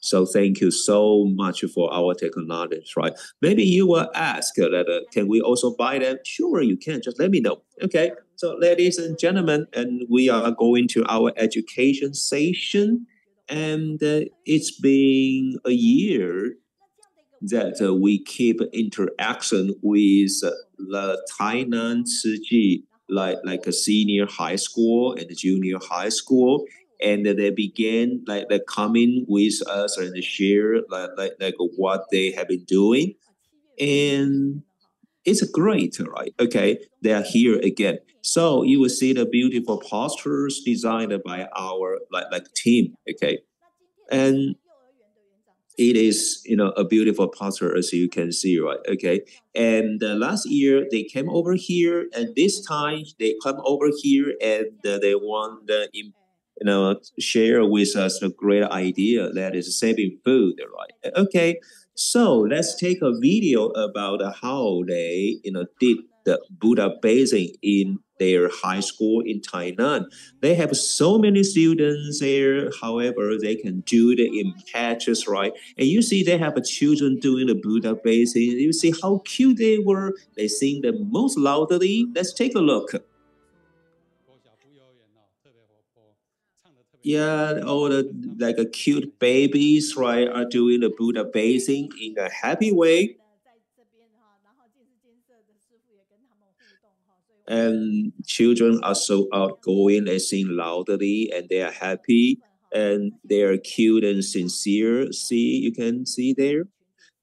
So thank you so much for our technology, right? Maybe you will ask that can we also buy them? Sure, you can. Just let me know. Okay. So, ladies and gentlemen, and we are going to our education session, and it's been a year that we keep interaction with the Tainan Ciji, like a senior high school and junior high school, and they began like coming with us and share like what they have been doing, and it's great, right? Okay, they are here again. So you will see the beautiful posters designed by our like team. Okay, and it is a beautiful poster as you can see, right? Okay, and last year they came over here, and this time they come over here, and they want share with us a great idea that is saving food, right? Okay, so let's take a video about how they did the Buddha bathing in their high school in Tainan. They have so many students there. However, they can do it in patches, right? And you see they have children doing the Buddha bathing. You see how cute they were. They sing the most loudly. Let's take a look. Yeah, all the like a cute babies, right, are doing the Buddha bathing in a happy way. And children are so outgoing and sing loudly, and they are happy, and they are cute and sincere. See, you can see there.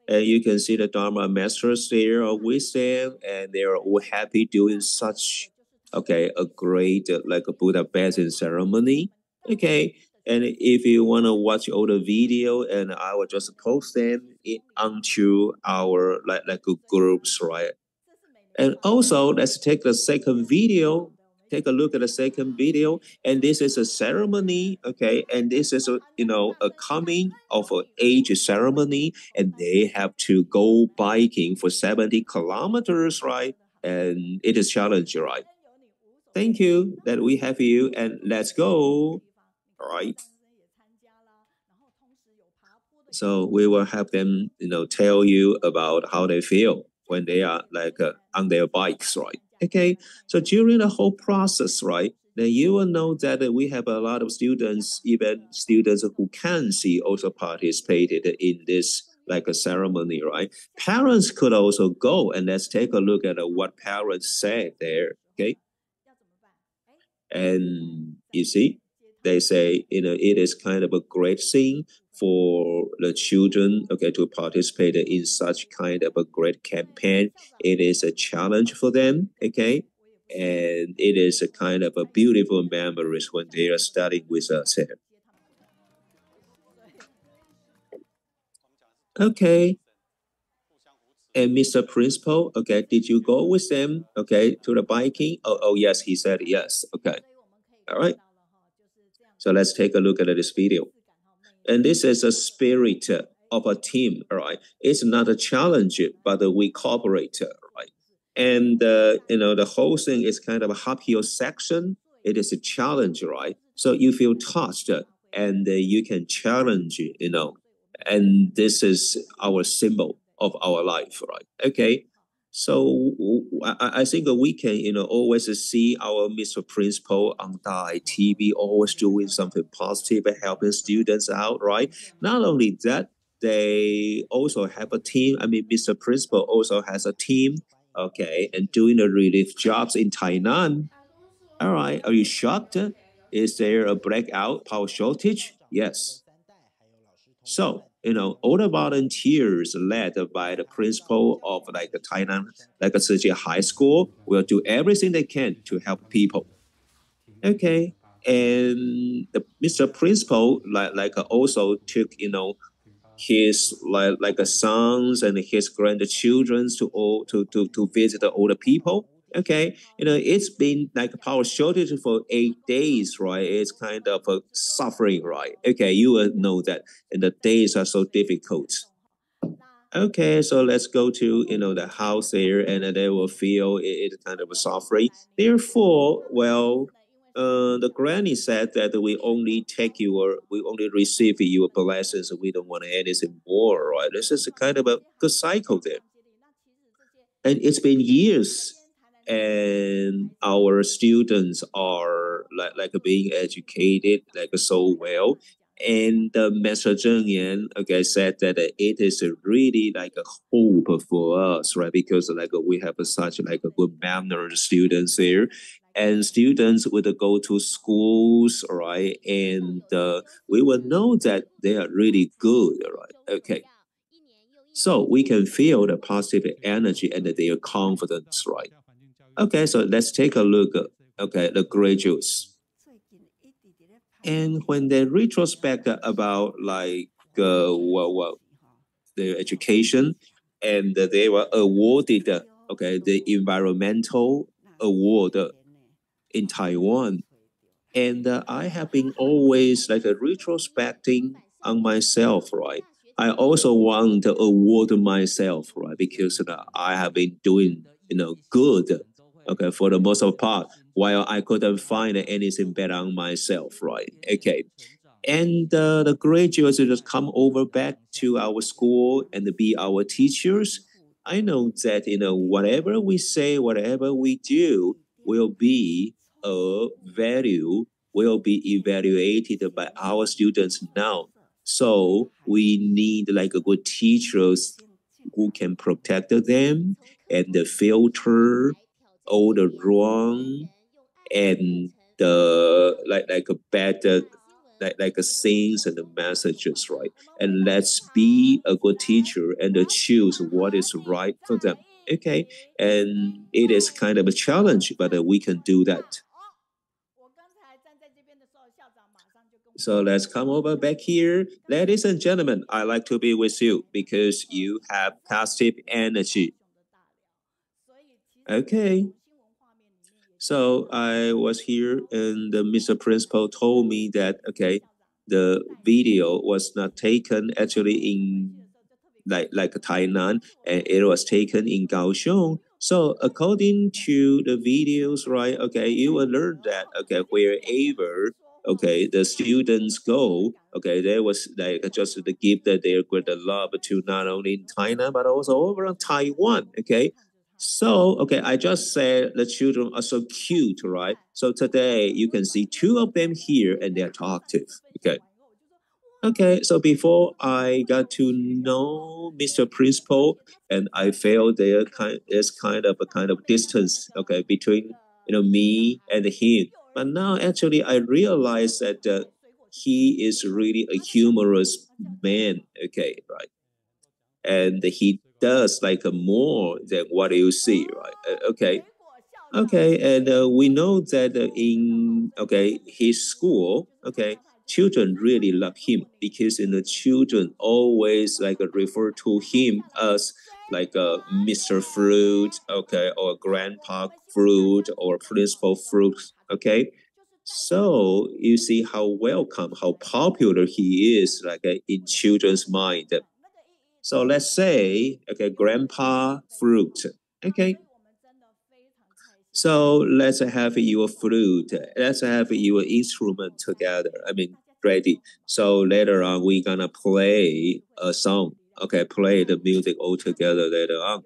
And you can see the Dharma masters there with them, and they are all happy doing such, okay, a great like a Buddha bathing ceremony. Okay, and if you want to watch all the video, and I will just post them onto our like groups, right? And also, let's take the second video. Take a look at the second video, and this is a ceremony, okay? And this is a coming of an age ceremony, and they have to go biking for 70 kilometers, right? And it is challenging, right? Thank you that we have you, and let's go. All right. So we will have them, tell you about how they feel when they are like on their bikes, right? Okay. So during the whole process, right, then you will know that we have a lot of students, even students who can see, also participated in this like a ceremony, right? Parents could also go, and let's take a look at what parents said there. Okay. And you see, they say, it is kind of a great thing for the children, okay, to participate in such kind of a great campaign. It is a challenge for them, okay, and it is a kind of a beautiful memories when they are studying with us here. Okay, and Mr. Principal, okay, did you go with them, okay, to the biking? Oh yes, he said yes. Okay, all right. So let's take a look at this video. And this is a spirit of a team, all right? It's not a challenge, but we cooperate, right? And, the whole thing is kind of a uphill section. It is a challenge, right? So you feel touched and you can challenge, and this is our symbol of our life, right? Okay. So I think we can, always see our Mr. Principal on the TV, always doing something positive and helping students out, right? Not only that, they also have a team. I mean, Mr. Principal also has a team, okay, and doing the relief jobs in Tainan. All right, are you shocked? Is there a breakout power shortage? Yes. So, all the volunteers led by the principal of like the Tainan, like a Tzu High School, will do everything they can to help people. Okay. And the Mr. Principal like also took, his like sons and his grandchildren to all to visit the older people. Okay, it's been like a power shortage for 8 days, right? It's kind of a suffering, right? Okay, you will know that, and the days are so difficult. Okay, so let's go to the house there, and they will feel it kind of a suffering. Therefore, well, the granny said that we only receive your blessings. We don't want anything more, right? This is a kind of a good cycle there. And it's been years, and our students are like being educated like so well. And Master Zheng Yan, okay, said that it is really like a hope for us, right? Because like we have such like a good mannered students here, and students would go to schools, right? And we will know that they are really good, right? Okay. So we can feel the positive energy and their confidence, right? Okay, so let's take a look at, okay, the graduates. And when they retrospect about like their education, and they were awarded, okay, the environmental award in Taiwan. And I have been always like retrospecting on myself, right? I also want to award myself, right? Because I have been doing, good, okay, for the most of part, while I couldn't find anything better on myself, right? Okay. And the graduates just come over back to our school and be our teachers. I know that, whatever we say, whatever we do will be a value, will be evaluated by our students now. So we need like a good teachers who can protect them and filter all the wrong and the like a better like a scenes and the messages, right? And let's be a good teacher and choose what is right for them. Okay, and it is kind of a challenge, but we can do that. So let's come over back here. Ladies and gentlemen, I like to be with you because you have positive energy. Okay. So I was here and the Mr. Principal told me that, okay, the video was not taken actually in like Tainan, and it was taken in Kaohsiung. So according to the videos, right, okay, you will learn that, okay, wherever, okay, the students go, okay, there was like just to give that their great love to not only in China, but also over in Taiwan, okay. So, okay, I just said the children are so cute, right? So today you can see two of them here and they're talkative, okay. Okay, so before I got to know Mr. Principal, and I felt there's kind of a kind of distance, okay, between me and him. But now actually I realize that he is really a humorous man, okay, right? And he does like more than what you see, right? Okay, okay, and we know that in his school, okay, children really love him because the children always like refer to him as like Mr. Fruit, okay, or Grandpa Fruit or Principal Fruit, okay. So you see how welcome, how popular he is, like in children's mind. So let's say, okay, Grandpa Fruit, okay. So let's have your flute. Let's have your instrument together. I mean, ready. So later on, we're gonna play a song. Okay, play the music all together later on.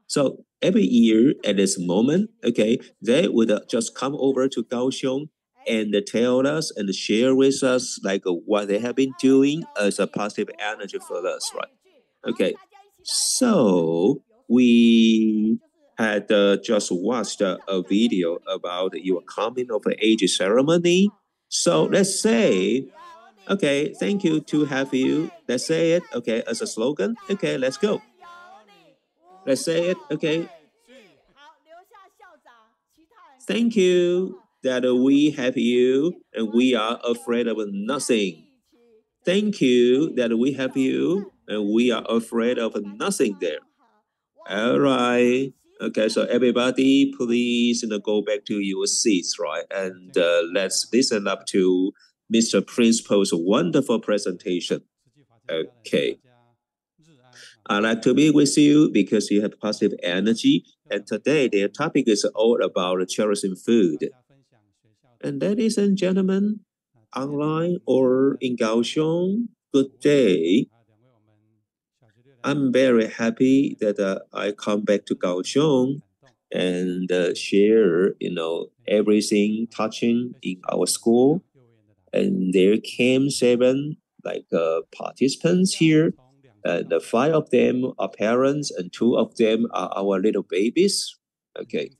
So every year at this moment, okay, they would just come over to Kaohsiung and tell us and share with us like what they have been doing as a positive energy for us, right? Okay, so we had just watched a video about your coming of age ceremony. So let's say, okay, thank you to have you. Let's say it, okay, as a slogan. Okay, let's go. Let's say it, okay. Thank you that we have you and we are afraid of nothing. Thank you that we have you and we are afraid of nothing there. All right. Okay, so everybody, please go back to your seats, right? And let's listen up to Mr. Principal's wonderful presentation. Okay. I like to be with you because you have positive energy. And today, their topic is all about cherishing food. And ladies and gentlemen, online or in Kaohsiung, good day. I'm very happy that I come back to Kaohsiung and share, everything touching in our school. And there came seven participants here. The five of them are parents, and two of them are our little babies. Okay.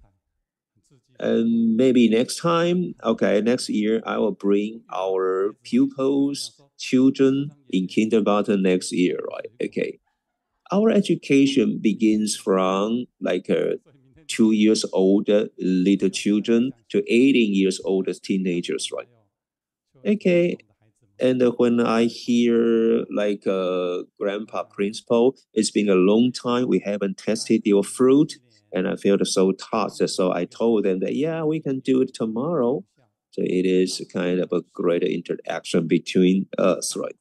And maybe next time, okay, next year, I will bring our pupils, children in kindergarten next year, right? Okay. Our education begins from 2 years old little children to 18 years old teenagers, right? Okay. And when I hear grandpa principal, it's been a long time we haven't tested your fruit, and I felt so touched. So I told them that yeah, we can do it tomorrow. So it is kind of a great interaction between us, right?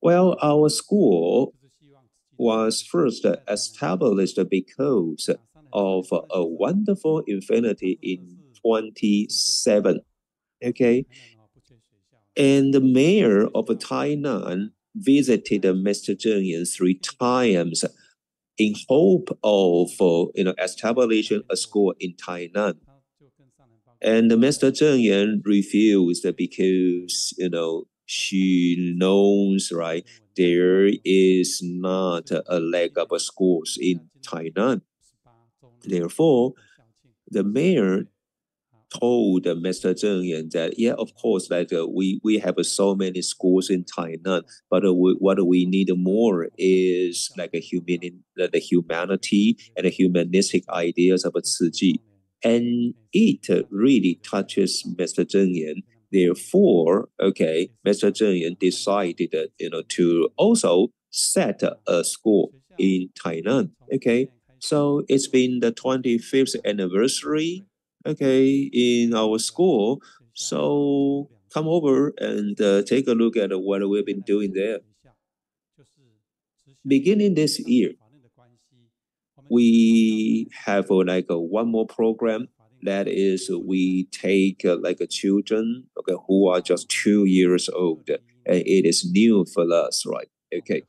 Well, our school was first established because of a wonderful infinity in 27. Okay. And the mayor of Tainan visited Mr. Zheng Yan 3 times in hope of establishing a school in Tainan. And Mr. Zheng Yan refused because she knows, right, there is not a lack of schools in Tainan. Therefore, the mayor told Mr. Zheng Yan that, yeah, of course, we have so many schools in Tainan, but what we need more is the humanity and the humanistic ideas of Tzu Chi. And it really touches Mr. Zheng Yan. Therefore, okay, Mr. Zheng Yan decided, to also set a school in Tainan. Okay, so it's been the 25th anniversary, okay, in our school. So come over and take a look at what we've been doing there. Beginning this year, we have one more program. That is, we take children, okay, who are just 2 years old, and it is new for us, right? Okay,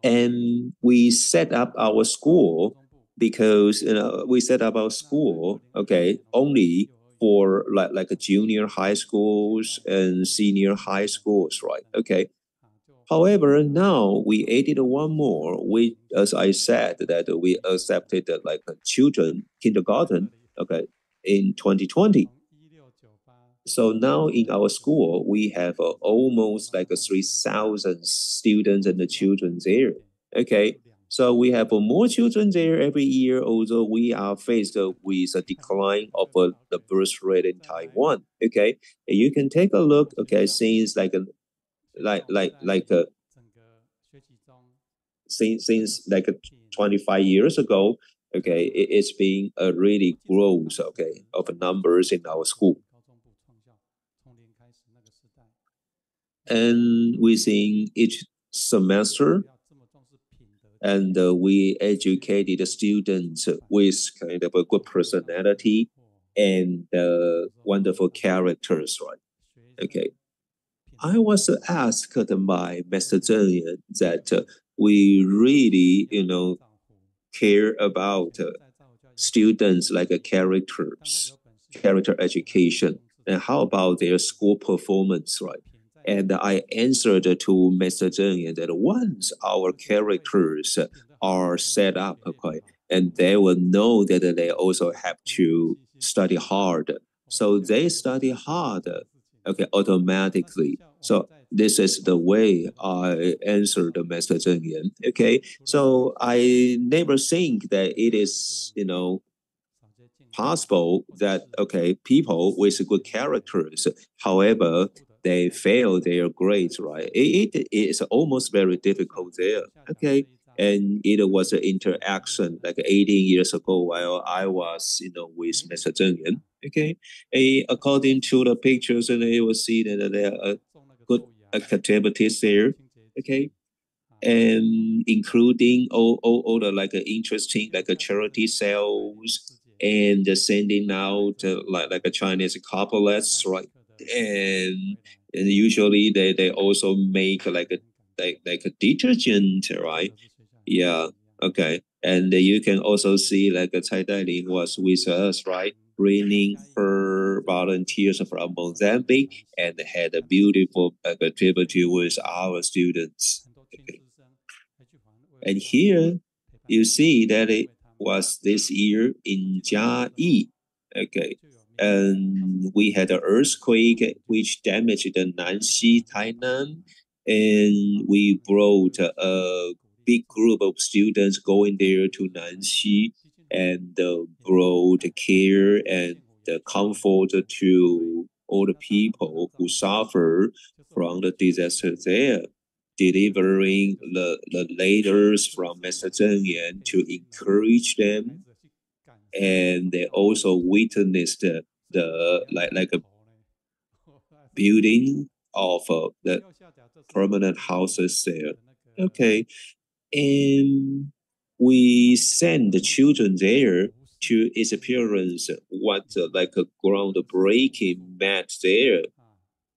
and we set up our school because we set up our school, okay, only for a junior high schools and senior high schools, right? Okay. However, now we added one more. We, as I said, that we accepted children kindergarten, okay, in 2020. So now in our school, we have almost 3,000 students and the children there. Okay, so we have more children there every year, although we are faced with a decline of the birth rate in Taiwan. Okay, and you can take a look. Okay, since since 25 years ago. Okay, it's been a really growth, okay, of numbers in our school. And within each semester, and we educated the students with kind of a good personality and wonderful characters, right? Okay. I was asked by Mr. Zheng that we really, care about students character education, and how about their school performance, right? And I answered to Mr. Zheng that once our characters are set up, okay, and they will know that they also have to study hard. So they study hard, okay, automatically. So this is the way I answered Mr. Zheng Yan. Okay, so I never think that it is, possible that okay, people with good characters, however, they fail their grades, right? It is almost very difficult there. Okay. And it was an interaction 18 years ago while I was, with Mr. Zheng Yan. Okay. According to the pictures, and you will see that there are good activities there. Okay. And including all the interesting charity sales and sending out like a Chinese couplets, right? And usually they also make like a detergent, right? Yeah, okay. And you can also see like Tsai Dai-Lin was with us, right? Bringing her volunteers from Mozambique and had a beautiful activity with our students. Okay. And here you see that it was this year in Jiayi. Okay. And we had an earthquake which damaged the Nanxi, Tainan, and we brought a big group of students going there to Nanxi and brought care and the comfort to all the people who suffer from the disaster there, delivering the letters from Mr. Zheng Yan to encourage them, and they also witnessed the like a building of the permanent houses there. Okay, and we send the children there to experience what like a groundbreaking met there.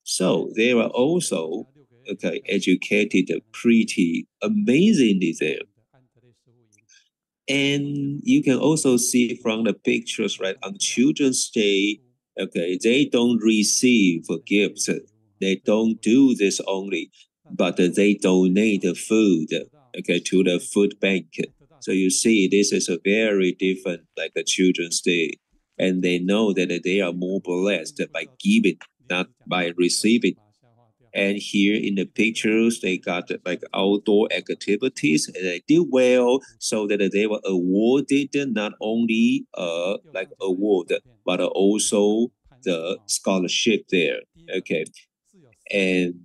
So they were also okay educated pretty amazingly there. And you can also see from the pictures, right, on Children's Day, okay, they don't receive gifts. They don't do this only, but they donate the food, okay, to the food bank. So you see, this is a very different, like a Children's Day. And they know that they are more blessed by giving, not by receiving. And here in the pictures, they got like outdoor activities and they did well so that they were awarded not only like award, but also the scholarship there. Okay. And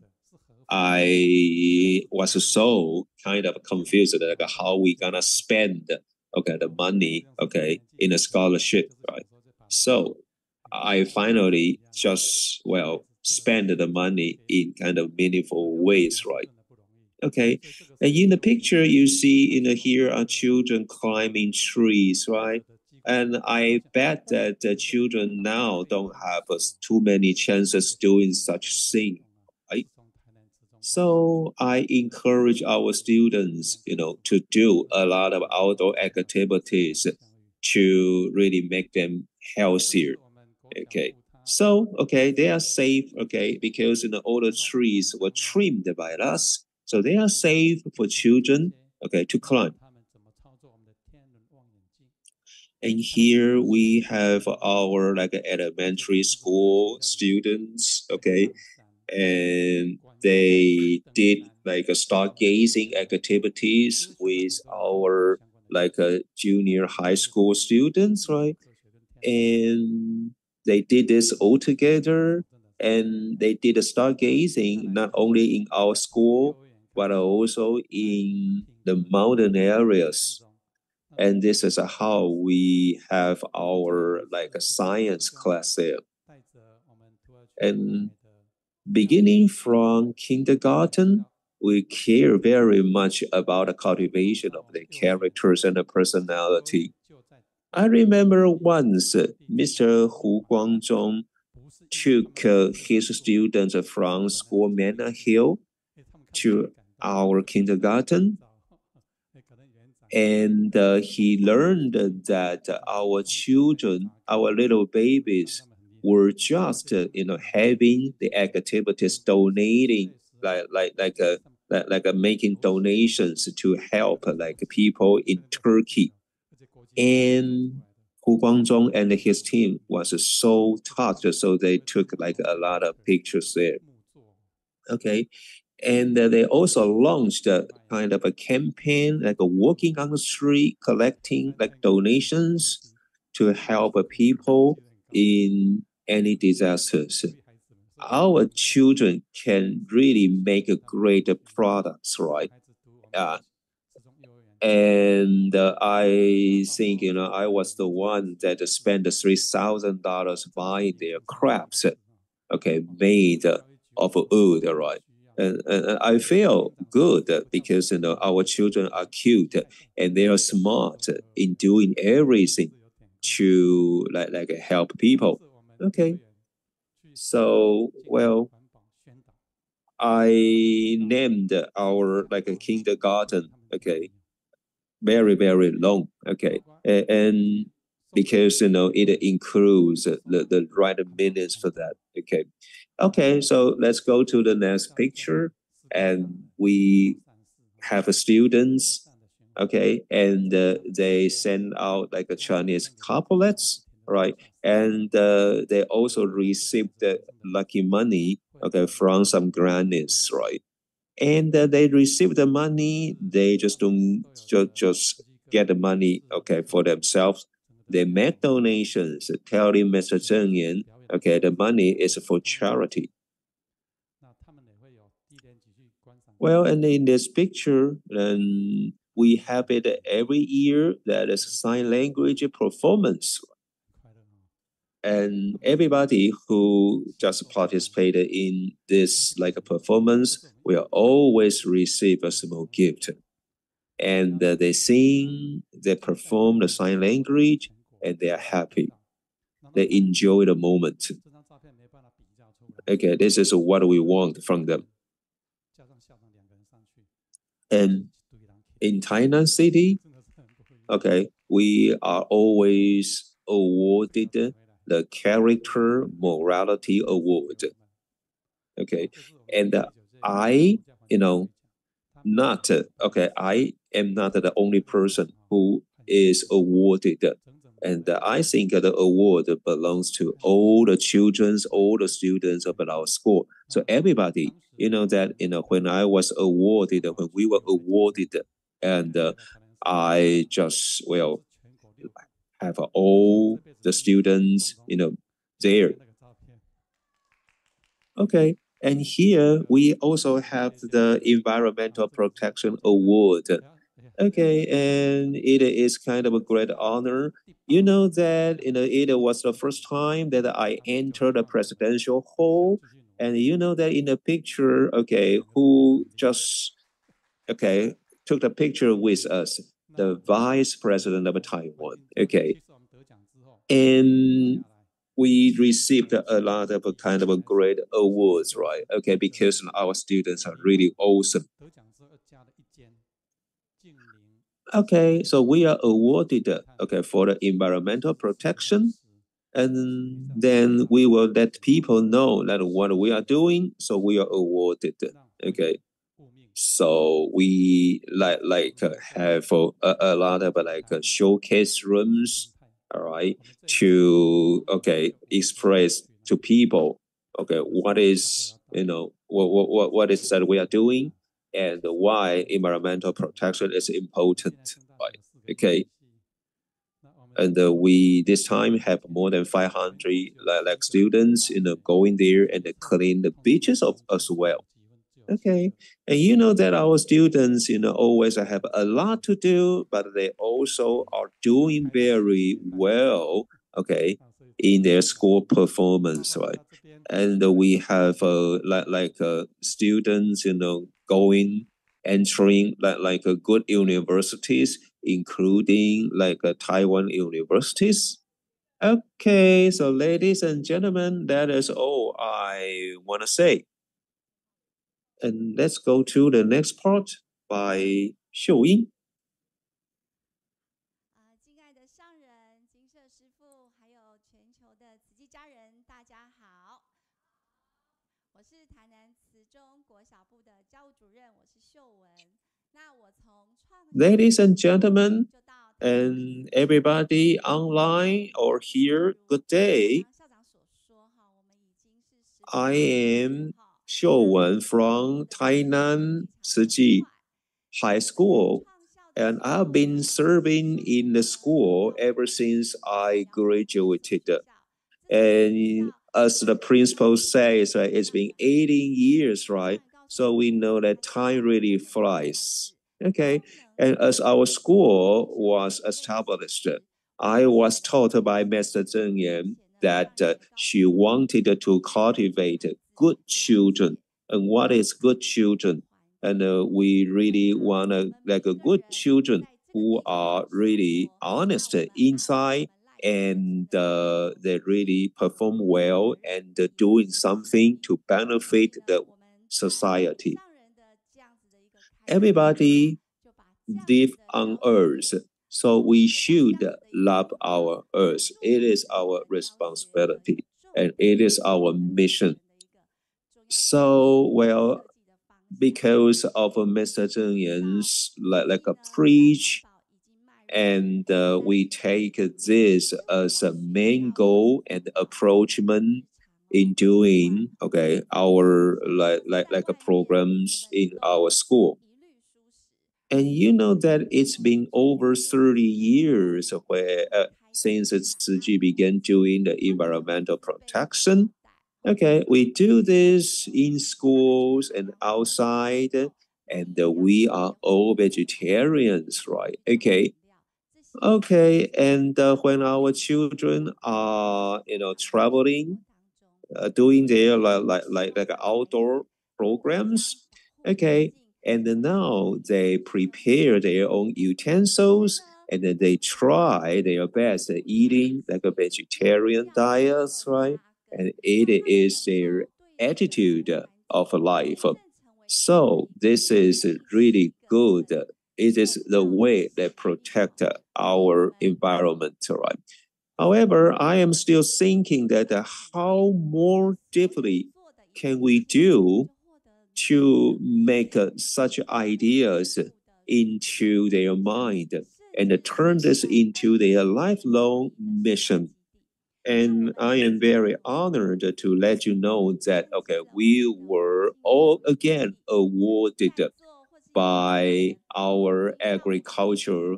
I was so kind of confused like how we gonna spend okay the money okay in a scholarship, right? So I finally just well spend the money in kind of meaningful ways, right? Okay, and in the picture you see in the, here are children climbing trees, right? And I bet that the children now don't have too many chances doing such thing, right? So I encourage our students, to do a lot of outdoor activities to really make them healthier. Okay. So, okay, they are safe, okay, because all the trees were trimmed by us. So they are safe for children, okay, to climb. And here we have our like elementary school students, okay, and they did like a stargazing activities with our like a junior high school students, right? And they did this all together, and they did a stargazing not only in our school but also in the mountain areas. And this is how we have our like a science class there. And beginning from kindergarten, we care very much about the cultivation of the characters and the personality. I remember once Mr. Hu Guangzhong took his students from School Manor Hill to our kindergarten, and he learned that our children, our little babies, were just having the activities, donating like making donations to help like people in Turkey. And Hu Guangzhong and his team was so touched, so they took like a lot of pictures there. Okay, and they also launched a kind of a campaign, like a walking on the street, collecting like donations to help people in any disasters. Our children can really make a great products, right? Uh, and I think I was the one that spent $3,000 buying their crabs, okay, made of wood, right? And I feel good because our children are cute and they are smart in doing everything. to like help people. Okay. So well, I named our like a kindergarten. Okay, very long. Okay, and because it includes the right minutes for that. Okay, okay. So let's go to the next picture, and we have a students. Okay, and they send out like a Chinese couplets, right? And they also received the lucky money, okay, from some grannies, right? And they receive the money. They just don't just get the money, okay, for themselves. They make donations, telling Mr. Zheng Yan, okay, the money is for charity. Well, and in this picture, we have it every year. That is sign language performance, and everybody who just participated in this like a performance will always receive a small gift. And they sing, they perform the sign language, and they are happy. They enjoy the moment. Okay, this is what we want from them. And in Tainan City, okay, we are always awarded the Character Morality Award. Okay, and I, not okay, I am not the only person who is awarded, and I think the award belongs to all the children, all the students of our school. So everybody, that when I was awarded, when we were awarded, and I just have all the students, there. Okay. And here we also have the Environmental Protection Award. Okay, and it is kind of a great honor. You know that it was the first time that I entered the presidential hall, and you know that in the picture, okay, who just took the picture with us, the Vice President of Taiwan. Okay, and we received a lot of kind of a great awards, right? Okay, because our students are really awesome. Okay, so we are awarded, okay, for the environmental protection, and then we will let people know that what we are doing. So we are awarded. Okay, so we have a lot of showcase rooms, all right, to express to people, okay, what is what is that we are doing, and why environmental protection is important, right? Okay, and we this time have more than 500 students going there and clean the beaches of as well. Okay. And you know that our students, always have a lot to do, but they also are doing very well, okay, in their school performance, right? And we have students, going, entering a good universities, including Taiwan universities. Okay, so ladies and gentlemen, that is all I want to say. And let's go to the next part by Xiu Ying. 敬爱的上人、金舍师父，还有全球的慈济家人，大家好。我是台南慈中国小部的教务主任，我是秀文。那我从创 Ladies and gentlemen, and everybody online or here, good day. I am Xiu Wen from Tainan Tzu High School, and I've been serving in the school ever since I graduated. And as the principal says, right, it's been 18 years, right? So we know that time really flies. Okay. And as our school was established, I was taught by Master Zheng Yan that she wanted to cultivate good children. And what is good children? And we really want a good children who are really honest inside and they really perform well and doing something to benefit the society. Everybody live on earth, so we should love our earth. It is our responsibility and it is our mission. So, well, because of Mr. Zheng Yan's like a preach, and we take this as a main goal and approachment in doing our like programs in our school. And you know that it's been over 30 years where since Tzu Chi began doing the environmental protection. Okay, we do this in schools and outside, and we are all vegetarians, right? Okay, and when our children are, traveling, doing their like outdoor programs, okay, and now they prepare their own utensils, and then they try their best at eating like a vegetarian diet, right? And it is their attitude of life. So this is really good. It is the way that protect our environment, right? However, I am still thinking that how more deeply can we do to make such ideas into their mind and turn this into their lifelong mission. And I am very honored to let you know that, okay, we were all again awarded by our agriculture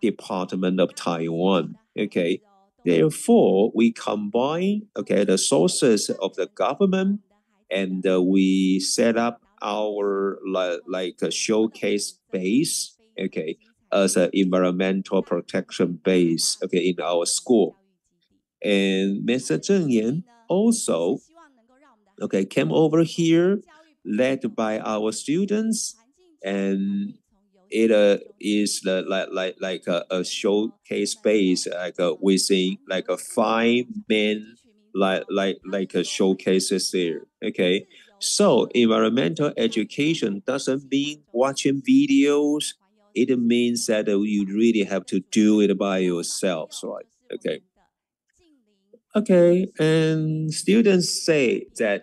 department of Taiwan. Okay. Therefore, we combine the sources of the government, and we set up our like a showcase base, as an environmental protection base, in our school. And Mr. Zheng Yan also, came over here, led by our students, and it is like a showcase base, within like a 5 main like a showcases there. Okay, so environmental education doesn't mean watching videos. It means that you really have to do it by yourselves, right? Okay, and students say that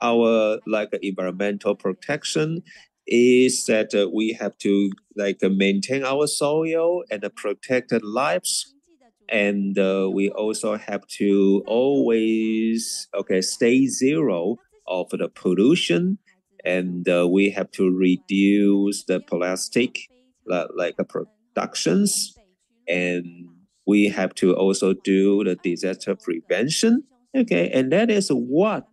our like environmental protection is that we have to like maintain our soil and protect the lives, and we also have to always stay zero of the pollution, and we have to reduce the plastic like productions, and we have to also do the disaster prevention. Okay, and that is what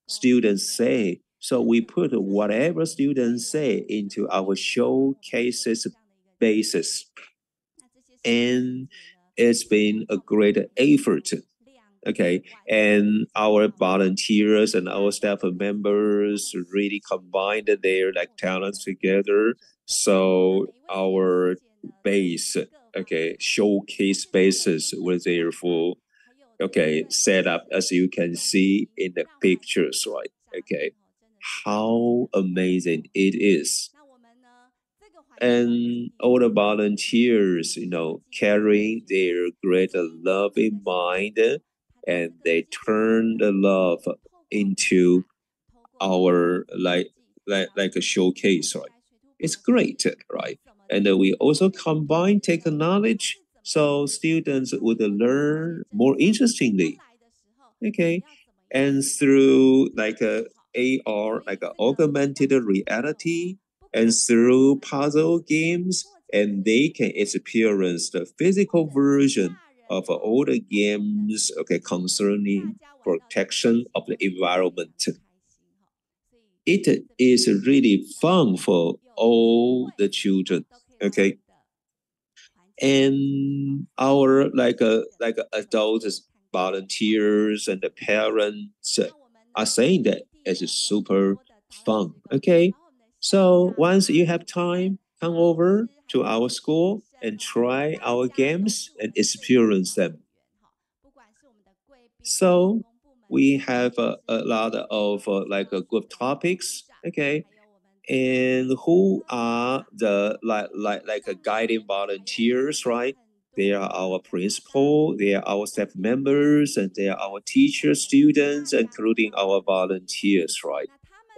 students say. So we put whatever students say into our showcases basis. And it's been a great effort. Okay, and our volunteers and our staff members really combined their like talents together. So our base, showcase bases were therefore set up as you can see in the pictures, right? How amazing it is. And all the volunteers, carrying their great love in mind, and they turn the love into our like a showcase, right? It's great, right? And we also combine technology so students would learn more interestingly. Okay, and through like a AR, like a augmented reality, and through puzzle games, and they can experience the physical version of all the games, concerning protection of the environment. It is really fun for all the children. Okay, and our like adults, volunteers, and the parents are saying that it's super fun. Okay, so once you have time, come over to our school and try our games and experience them. So we have a lot of like group topics, okay? And who are the like a guiding volunteers, right? They are our principal, they are our staff members, and they are our teachers, students, including our volunteers, right?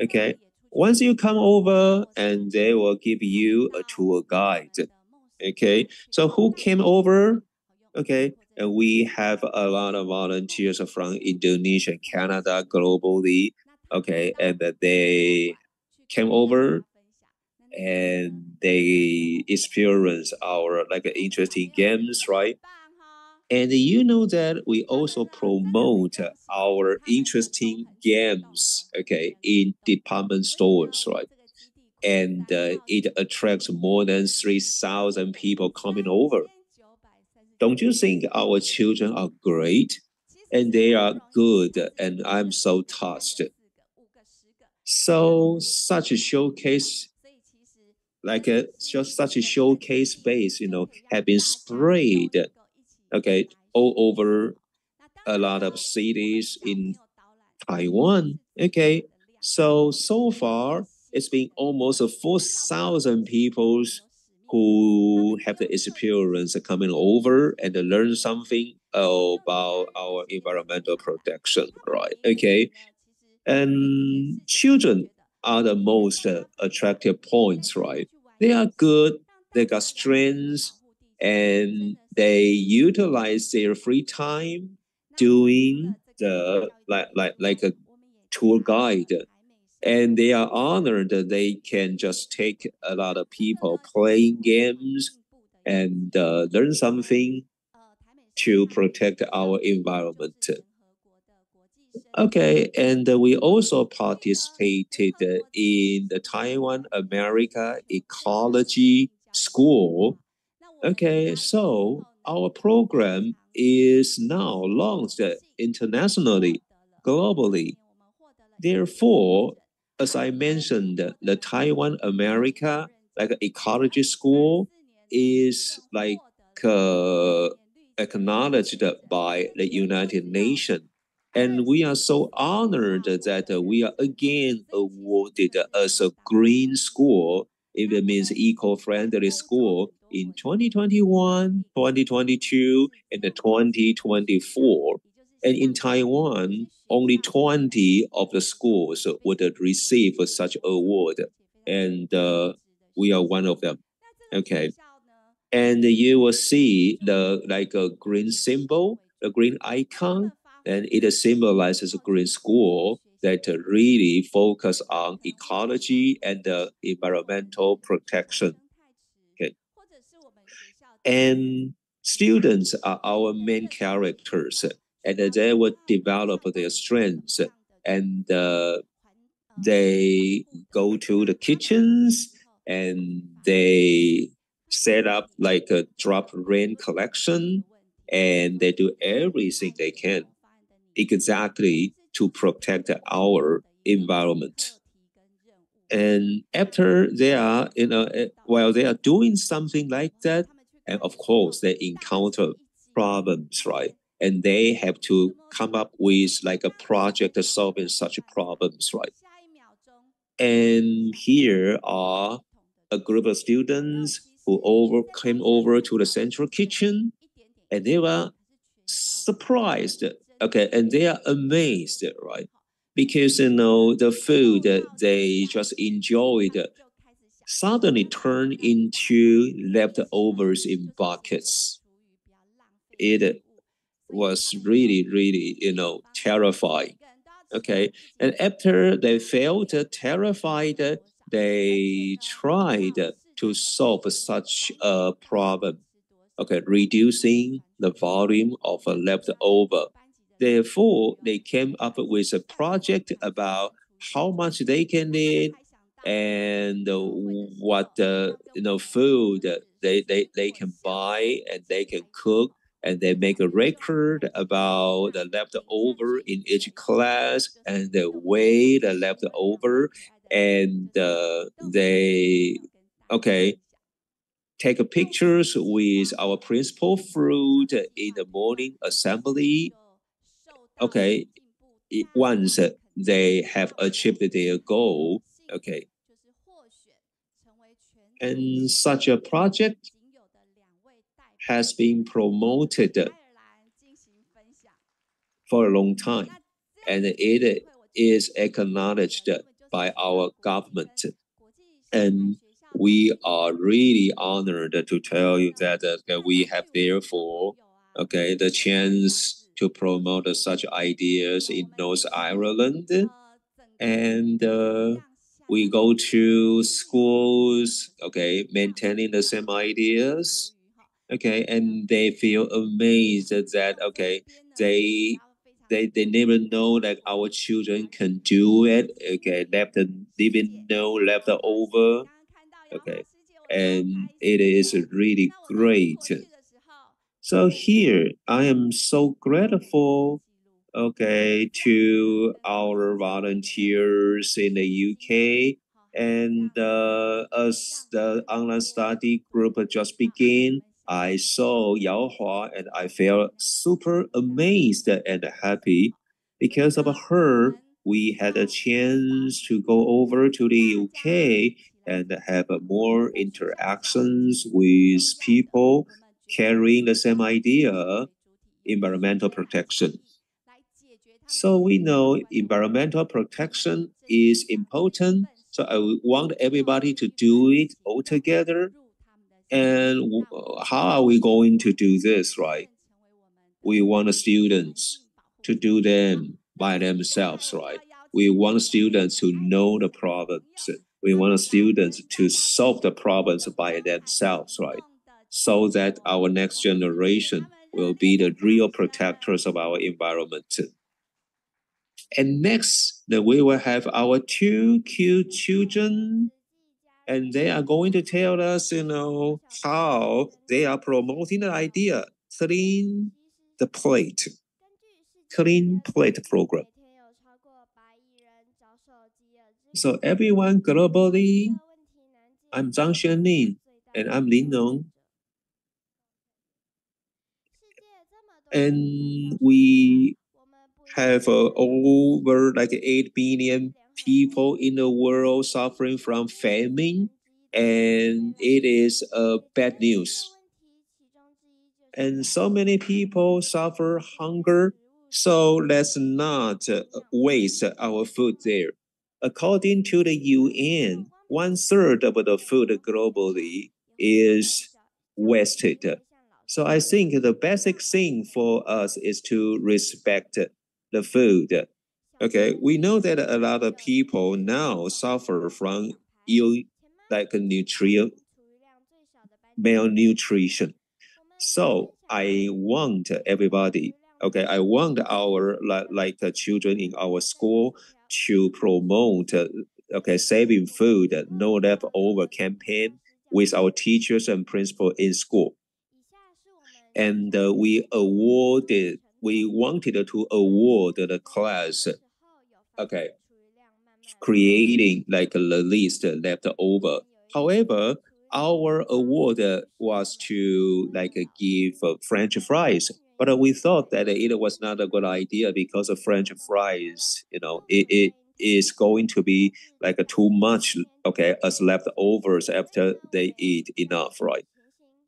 Okay. Once you come over, and they will give you a tour guide. Okay. So who came over? Okay. And we have a lot of volunteers from Indonesia, Canada, globally. Okay. And they came over and they experience our like interesting games, right? And you know that we also promote our interesting games, okay, in department stores, right? And it attracts more than 3,000 people coming over. Don't you think our children are great? And they are good, and I'm so touched. So such a showcase, just such a showcase space, have been spread, okay, all over a lot of cities in Taiwan. Okay, so far it's been almost 4,000 people who have the experience coming over and learn something about our environmental protection, right? Okay, and children are the most attractive points, right? They are good, they got strengths, and they utilize their free time doing the like a tour guide. And they are honored that they can just take a lot of people playing games and learn something to protect our environment. Okay, and we also participated in the Taiwan America Ecology School. Okay, so our program is now launched internationally, globally. Therefore, as I mentioned, the Taiwan America like Ecology School is like acknowledged by the United Nations. And we are so honored that we are again awarded as a green school, if it means eco-friendly school, in 2021, 2022, and 2024. And in Taiwan, only 20 of the schools would receive such award. And we are one of them. Okay. And you will see the like a green symbol, the green icon, and it symbolizes a green school that really focus on ecology and environmental protection. Okay. And students are our main characters, and they will develop their strengths, and they go to the kitchens and they set up like a drop rain collection, and they do everything they can exactly to protect our environment. And after they are, while they are doing something like that, and of course they encounter problems, right? And they have to come up with like a project solving such problems, right? And here are a group of students who came over to the central kitchen, and they were surprised, okay, and they are amazed, right? Because the food that they just enjoyed suddenly turned into leftovers in buckets. It was really, really, terrifying. Okay, and after they felt terrified, they tried to solve such a problem. Okay, reducing the volume of a leftover. Therefore, they came up with a project about how much they can eat and what food they can buy and they can cook, and they make a record about the leftover in each class and the way the leftover, and they take pictures with our principal fruit in the morning assembly. okay, once they have achieved their goal, okay, and such a project has been promoted for a long time, and it is acknowledged by our government. And we are really honored to tell you that we have therefore, okay, the chance to promote such ideas in North Ireland. And we go to schools, okay, maintaining the same ideas, okay, and they feel amazed that, okay, they never know that our children can do it, okay, didn't know left over, okay, and it is really great. So here I am so grateful, okay, to our volunteers in the UK. And as the online study group just began, I saw Yao Hua and I felt super amazed and happy. Because of her, we had a chance to go over to the UK and have more interactions with people carrying the same idea, environmental protection. So we know environmental protection is important. So I want everybody to do it all together. And how are we going to do this, right? We want students to do them by themselves, right? We want students to know the problems. We want students to solve the problems by themselves, right? So that our next generation will be the real protectors of our environment. And next, we will have our two cute children, and they are going to tell us, how they are promoting the idea, clean the plate, clean plate program. So everyone globally, I'm Zhang Xuanling, and I'm Lin Nong. And we have over like 8 billion people in the world suffering from famine, and it is bad news. And so many people suffer hunger, so let's not waste our food there. According to the UN, 1/3 of the food globally is wasted. So I think the basic thing for us is to respect the food. Okay, we know that a lot of people now suffer from like malnutrition. So I want everybody, okay, I want our children in our school to promote, okay, saving food, no leftover campaign with our teachers and principal in school. And we wanted to award the class, okay, creating like the list left over. However, our award was to like give French fries, but we thought that it was not a good idea because of French fries, it is going to be like too much, okay, as leftovers after they eat enough, right?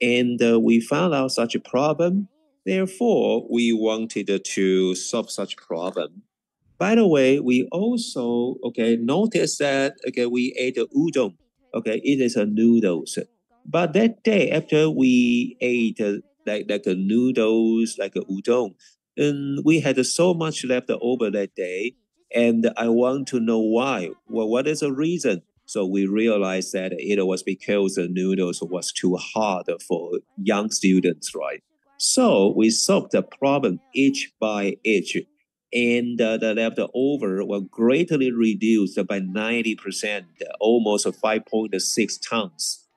And we found out such a problem. Therefore, we wanted to solve such problem. By the way, we also, okay, noticed that, okay, we ate udon. Okay, it is a noodles. But that day after we ate like a noodles, like a udon, and we had so much left over that day. And I want to know why. Well, what is the reason? So we realized that it was because the noodles was too hard for young students, right? So we solved the problem each by each, and the leftover were greatly reduced by 90%, almost 5.6 tons.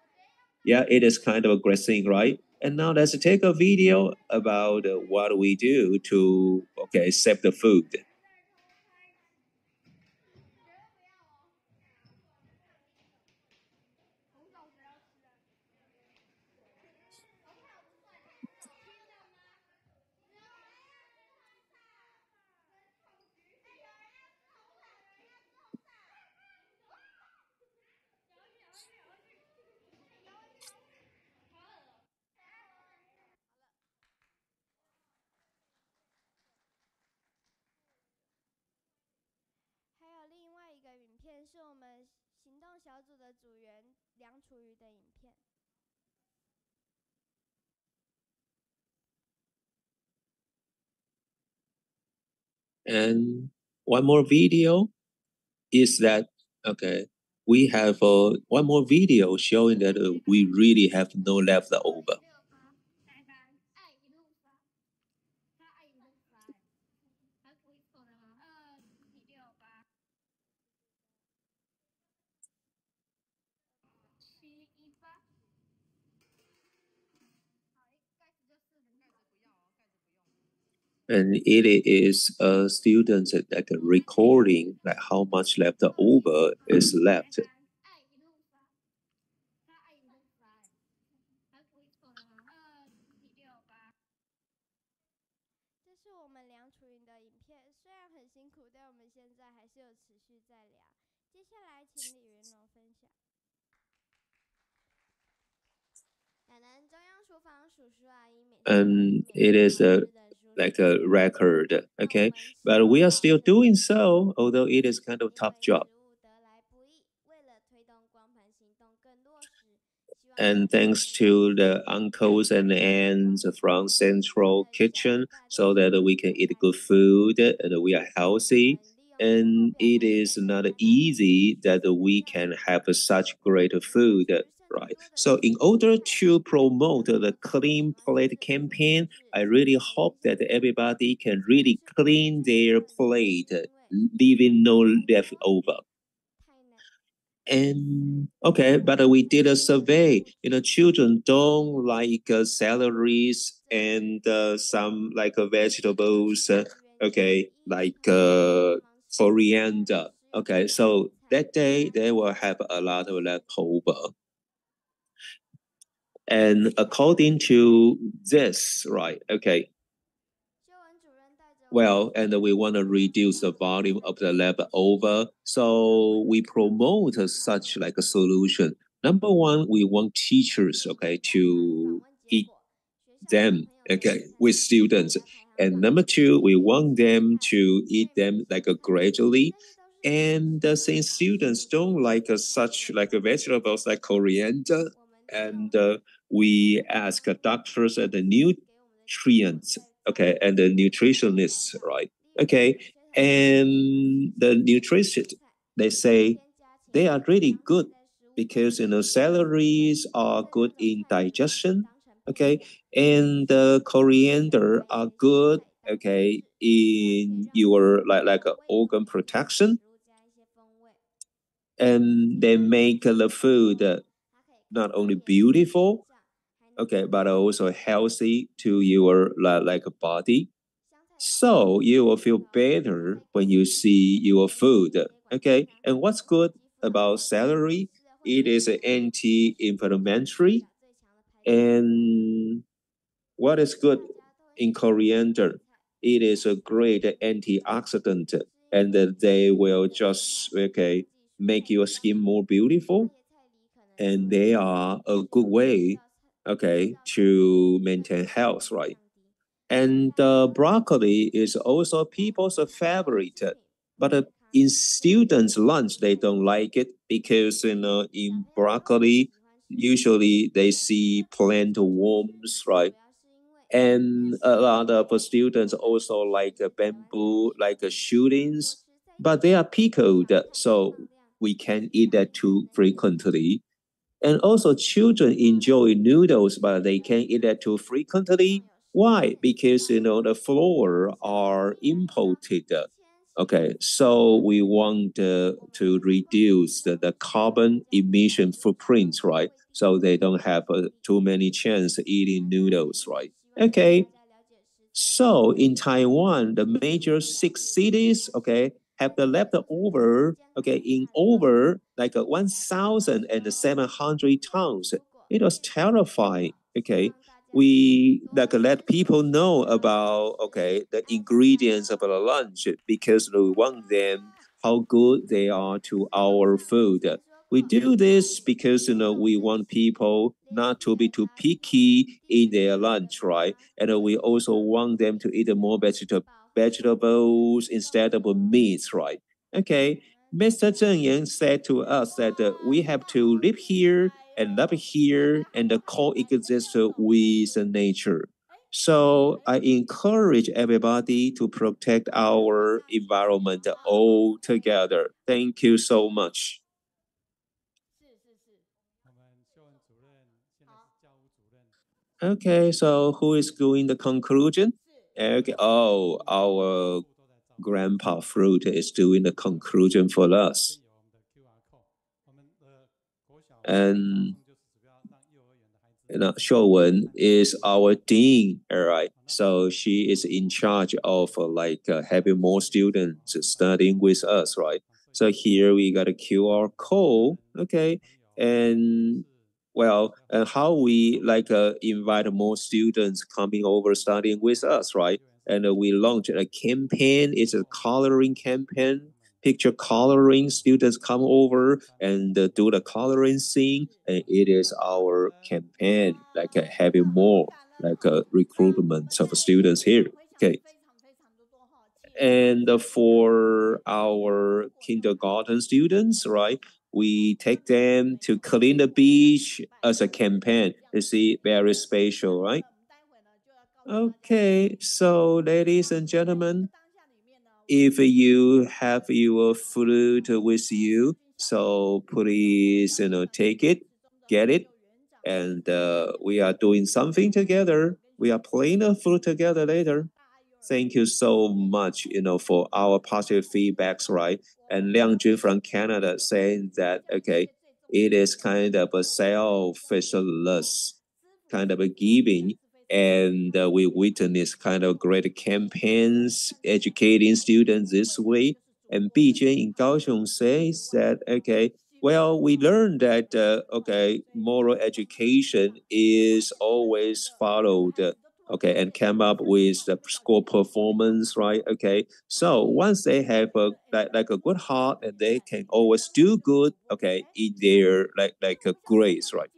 Yeah, it is kind of a great thing, right? And now let's take a video about what we do to, okay, save the food. 是我们行动小组的组员梁楚瑜的影片。And one more video is that, okay, we have one more video showing that we really have no leftover. And it is a student like a recording like how much left over is left. And it is like a record, okay? But we are still doing so, although it is kind of tough job. And thanks to the uncles and aunts from Central Kitchen, so that we can eat good food and we are healthy. And it is not easy that we can have such great food, right? So in order to promote the Clean Plate campaign, I really hope that everybody can really clean their plate, leaving no leftover. And okay, but we did a survey. Children don't like celeries and some like vegetables. Okay, like coriander. Okay, so that day they will have a lot of leftover. And according to this, right? Okay. Well, and we want to reduce the volume of the leftover. So we promote such like a solution. Number one, we want teachers, okay, to eat them, okay, with students. And number two, we want them to eat them like gradually. And since students don't like such like vegetables like coriander, and we ask doctors and the nutrients, okay, and the nutritionists, right? Okay, and the nutritionists, they say they are really good because celeries are good in digestion, okay, and the coriander are good, okay, in your like organ protection, and they make the food not only beautiful, okay, but also healthy to your like body. So you will feel better when you see your food, okay. And what's good about celery? It is anti-inflammatory. And what is good in coriander? It is a great antioxidant, and they will just okay make your skin more beautiful, and they are a good way, okay, to maintain health, right? And broccoli is also people's favorite, but in students' lunch they don't like it because in broccoli usually they see plant worms, right? And a lot of students also like bamboo, like shootings, but they are pickled, so we can't eat that too frequently. And also children enjoy noodles, but they can't eat that too frequently. Why? Because the flour are imported. Okay, so we want to reduce the carbon emission footprint, right? So they don't have too many chance eating noodles, right? Okay, so in Taiwan, the major 6 cities, okay, have the leftover, okay, in over like 1,700 tons. It was terrifying, okay. We like let people know about, okay, the ingredients of the lunch because we want them how good they are to our food. We do this because we want people not to be too picky in their lunch, right? And we also want them to eat more vegetables instead of meats, right? Okay. Mr. Zheng Yan said to us that we have to live here and love here and coexist with nature. So I encourage everybody to protect our environment all together. Thank you so much. Okay, so who is doing the conclusion? Okay. Oh, our Grandpa Fruit is doing the conclusion for us. And Shou Wen is our dean, all right? So she is in charge of having more students studying with us, right? So here we got a QR code, okay? And well, and how we invite more students coming over studying with us, right? And we launched a campaign. It's a coloring campaign, picture coloring. Students come over and do the coloring thing, and it is our campaign, having more recruitment of students here. Okay. And for our kindergarten students, right, we take them to clean the beach as a campaign. You see, very special, right? Okay, so ladies and gentlemen, if you have your fruit with you, so please, take it, get it, and we are doing something together. We are playing the fruit together later. Thank you so much, for our positive feedbacks, right? And Liang Jun from Canada saying that, okay, it is kind of a selfless kind of a giving. And we witness kind of great campaigns educating students this way. And BJ in Kaohsiung says that, okay, well, we learned that, moral education is always followed, okay, and came up with the school performance, right? Okay, so once they have a good heart and they can always do good, okay, in their grades, right?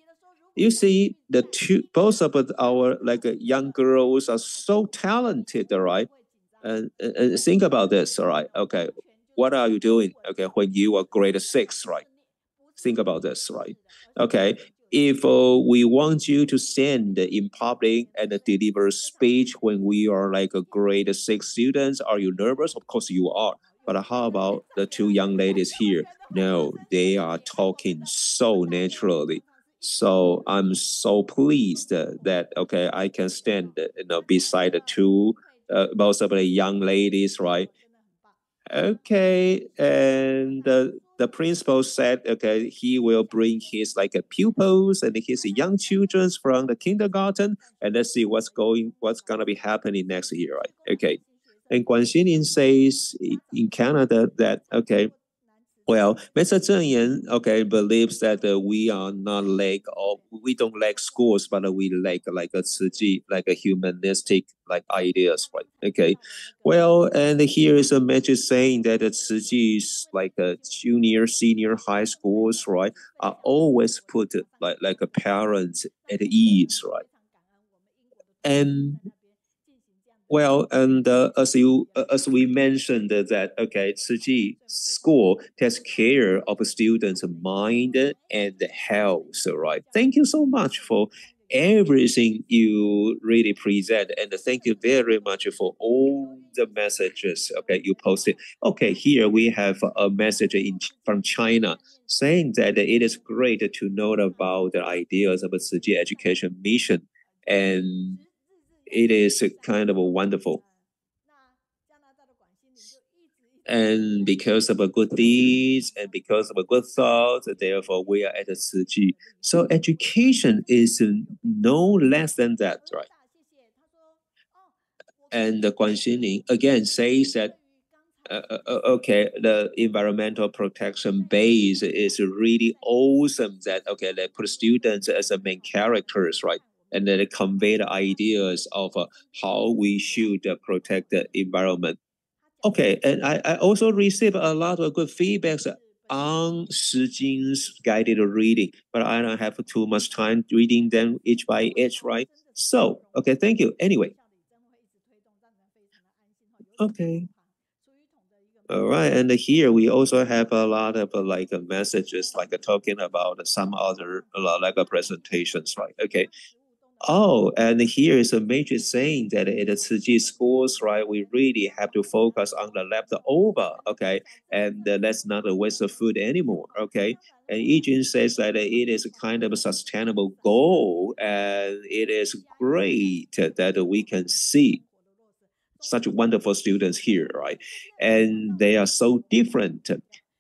You see, both of our young girls are so talented, right? And think about this, all right? Okay, what are you doing? Okay, when you are grade 6, right? Think about this, right? Okay, if we want you to stand in public and deliver a speech when we are a grade 6 students, are you nervous? Of course you are. But how about the two young ladies here? No, they are talking so naturally. So I'm so pleased that okay, I can stand beside the two most of the young ladies, right? Okay, and the principal said, okay, he will bring his pupils and his young children from the kindergarten, and let's see what's gonna be happening next year, right? Okay, and Guan Xinlin says in Canada that okay, well, Mr. Zheng Yan, okay, believes that we are not we don't lack schools, but we lack a Ciji, a humanistic ideas, right? Okay, well, and here is a message saying that the Ciji's a junior, senior high schools, right, are always put like a parents at ease, right? And well, and as we mentioned that okay, Tzu school takes care of students' mind and health, right? Thank you so much for everything you really present, and thank you very much for all the messages. Okay, you posted. Okay, here we have a message from China saying that it is great to know about the ideas of a Tzu education mission and it is kind of wonderful. And because of a good deeds and because of a good thoughts, therefore we are at a Tzu Chi. So education is no less than that, right? And Guan Xinling again says that okay, the environmental protection base is really awesome that okay, they put students as the main characters, right? And then they convey the ideas of how we should protect the environment. Okay, and I also received a lot of good feedbacks on Shi Jin's guided reading, but I don't have too much time reading them each by each, right? So, okay, thank you. Anyway. Okay. All right, and here we also have a lot of like messages, like talking about some other like presentations, right? Okay. Oh, and here is a major saying that in the Tzu schools, right, we really have to focus on the leftover, okay, and let's not waste the food anymore, okay. And Yijun says that it is a kind of a sustainable goal, and it is great that we can see such wonderful students here, right? And they are so different,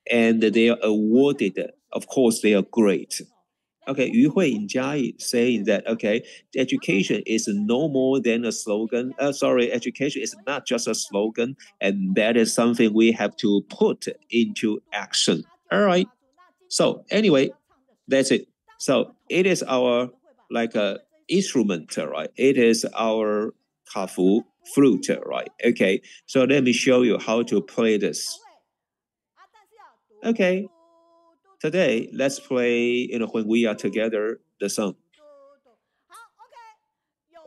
and they are awarded. Of course, they are great. Okay, Yu Hui Jia saying that, okay, education is no more than a slogan. Sorry, education is not just a slogan, and that is something we have to put into action. All right. So anyway, that's it. So it is our like a instrument, right? It is our kafu flute, right? Okay. So let me show you how to play this. Okay. Today, let's play, when we are together, the song.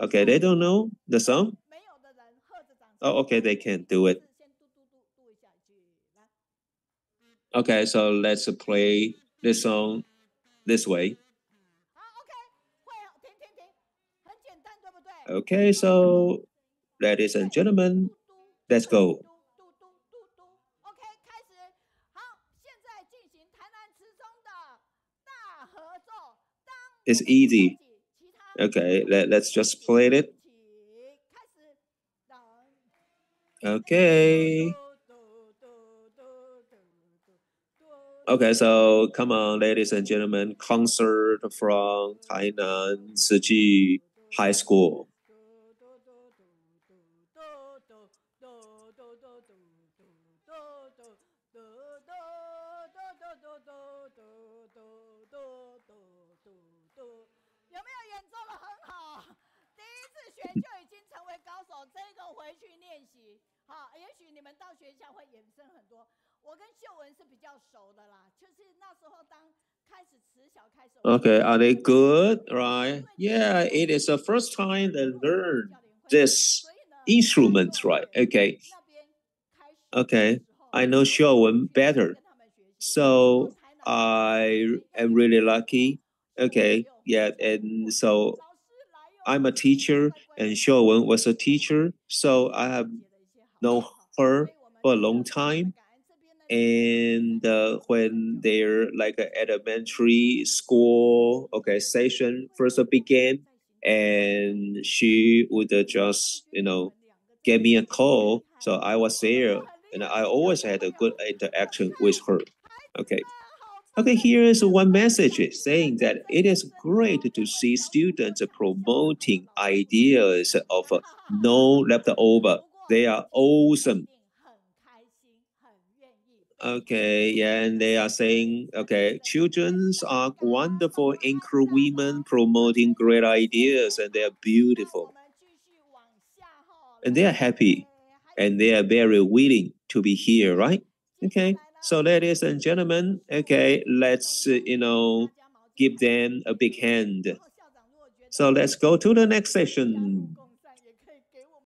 Okay, they don't know the song? Oh, okay, they can do it. Okay, so let's play this song this way. Okay, so ladies and gentlemen, let's go. It's easy. Okay, let's just play it. Okay. Okay, so come on, ladies and gentlemen, concert from Tainan Tzu Chi High School. Okay, are they good? Right? Yeah, it is the first time they learn this instrument, right? Okay. Okay, I know Xiaowen better. So I am really lucky. Okay, yeah, and so I'm a teacher, and Xiaowen was a teacher. So I have known her for a long time. And when their like elementary school session first began, and she would just give me a call, so I was there, and I always had a good interaction with her. Okay. Okay, here is one message saying that it is great to see students promoting ideas of no leftover. They are awesome. Okay, yeah, and they are saying, okay, children are wonderful anchor women promoting great ideas, and they are beautiful. And they are happy, and they are very willing to be here, right? Okay, so ladies and gentlemen, okay, let's, give them a big hand. So let's go to the next session.